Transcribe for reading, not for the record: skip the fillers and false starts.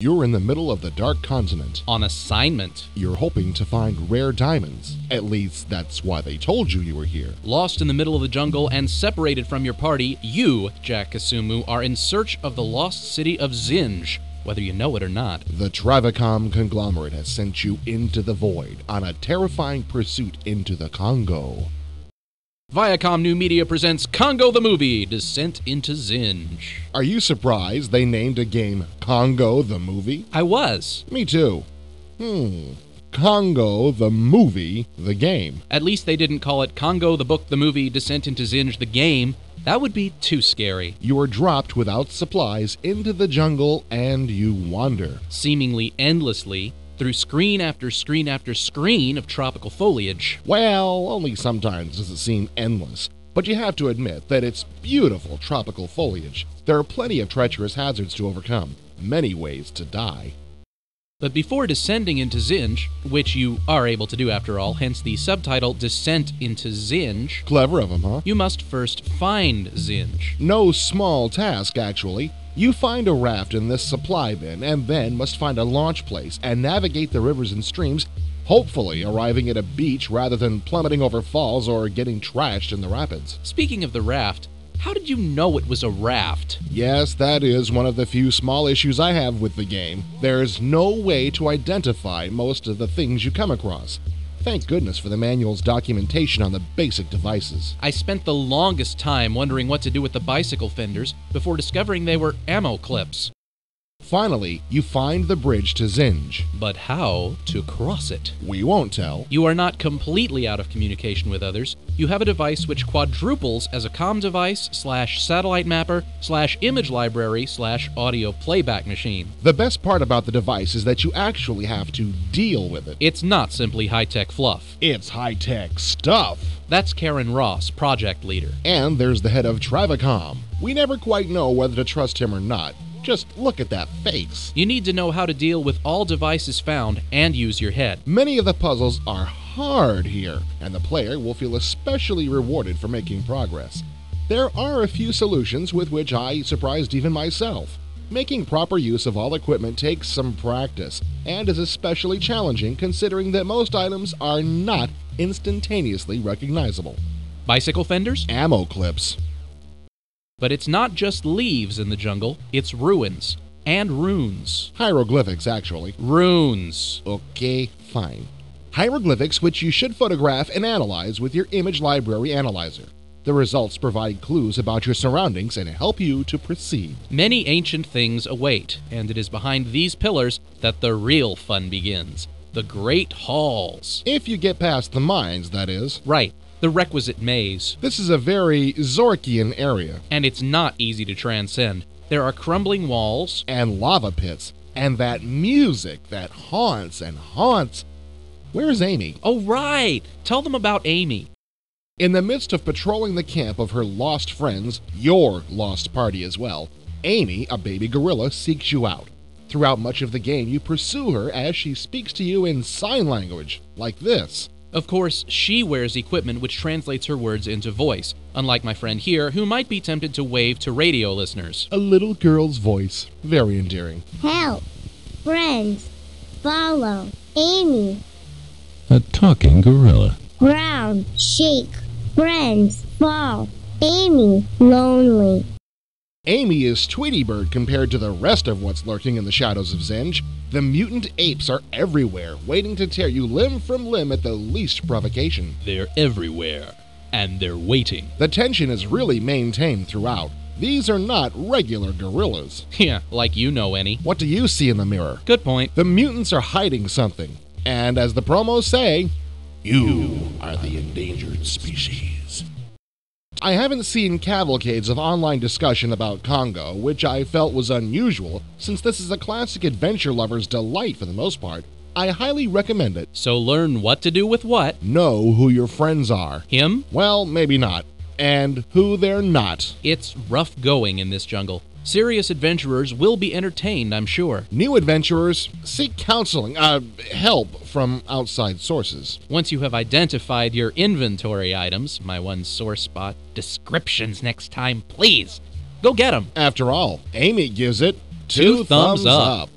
You're in the middle of the Dark Continent. On assignment. You're hoping to find rare diamonds. At least, that's why they told you were here. Lost in the middle of the jungle and separated from your party, you, Jack Kasumu, are in search of the lost city of Zinj, whether you know it or not. The TraviCom conglomerate has sent you into the void on a terrifying pursuit into the Congo. Viacom New Media presents Congo the Movie, Descent into Zinj. Are you surprised they named a game Congo the Movie? I was. Me too. Congo the Movie, the game. At least they didn't call it Congo the Book the Movie, Descent into Zinj the game. That would be too scary. You are dropped without supplies into the jungle and you wander. Seemingly endlessly, through screen after screen after screen of tropical foliage. Well, only sometimes does it seem endless. But you have to admit that it's beautiful tropical foliage. There are plenty of treacherous hazards to overcome, many ways to die. But before descending into Zinj, which you are able to do after all, hence the subtitle Descent into Zinj. Clever of them, huh? You must first find Zinj. No small task, actually. You find a raft in this supply bin and then must find a launch place and navigate the rivers and streams, hopefully arriving at a beach rather than plummeting over falls or getting trashed in the rapids. Speaking of the raft, how did you know it was a raft? Yes, that is one of the few small issues I have with the game. There's no way to identify most of the things you come across. Thank goodness for the manual's documentation on the basic devices. I spent the longest time wondering what to do with the bicycle fenders before discovering they were ammo clips. Finally, you find the bridge to Zinj. But how to cross it? We won't tell. You are not completely out of communication with others. You have a device which quadruples as a comm device / satellite mapper / image library / audio playback machine. The best part about the device is that you actually have to deal with it. It's not simply high-tech fluff. It's high-tech stuff. That's Karen Ross, project leader. And there's the head of TraviCom. We never quite know whether to trust him or not. Just look at that face. You need to know how to deal with all devices found and use your head. Many of the puzzles are hard here, and the player will feel especially rewarded for making progress. There are a few solutions with which I surprised even myself. Making proper use of all equipment takes some practice, and is especially challenging considering that most items are not instantaneously recognizable. Bicycle fenders? Ammo clips. But it's not just leaves in the jungle, it's ruins. And runes. Hieroglyphics, actually. Runes. Okay, fine. Hieroglyphics which you should photograph and analyze with your image library analyzer. The results provide clues about your surroundings and help you to proceed. Many ancient things await, and it is behind these pillars that the real fun begins. The Great Halls. If you get past the mines, that is. Right. The requisite maze. This is a very Zorkian area. And it's not easy to transcend. There are crumbling walls. And lava pits. And that music that haunts and haunts. Where's Amy? Oh, right! Tell them about Amy. In the midst of patrolling the camp of her lost friends, your lost party as well, Amy, a baby gorilla, seeks you out. Throughout much of the game, you pursue her as she speaks to you in sign language, like this. Of course, she wears equipment which translates her words into voice, unlike my friend here, who might be tempted to wave to radio listeners. A little girl's voice. Very endearing. Help. Friends. Follow. Amy. A talking gorilla. Ground. Shake. Friends. Fall. Amy. Lonely. Amy is Tweety Bird compared to the rest of what's lurking in the shadows of Zinj. The mutant apes are everywhere, waiting to tear you limb from limb at the least provocation. They're everywhere, and they're waiting. The tension is really maintained throughout. These are not regular gorillas. Yeah, like you know any. What do you see in the mirror? Good point. The mutants are hiding something. And as the promos say, you are the endangered species. I haven't seen cavalcades of online discussion about Congo, which I felt was unusual, since this is a classic adventure lover's delight for the most part. I highly recommend it. So learn what to do with what. Know who your friends are. Him? Well, maybe not. And who they're not. It's rough going in this jungle. Serious adventurers will be entertained, I'm sure. New adventurers, seek counseling, help from outside sources. Once you have identified your inventory items, my one sore spot, descriptions next time, please. Go get them. After all, Amy gives it 2 thumbs up.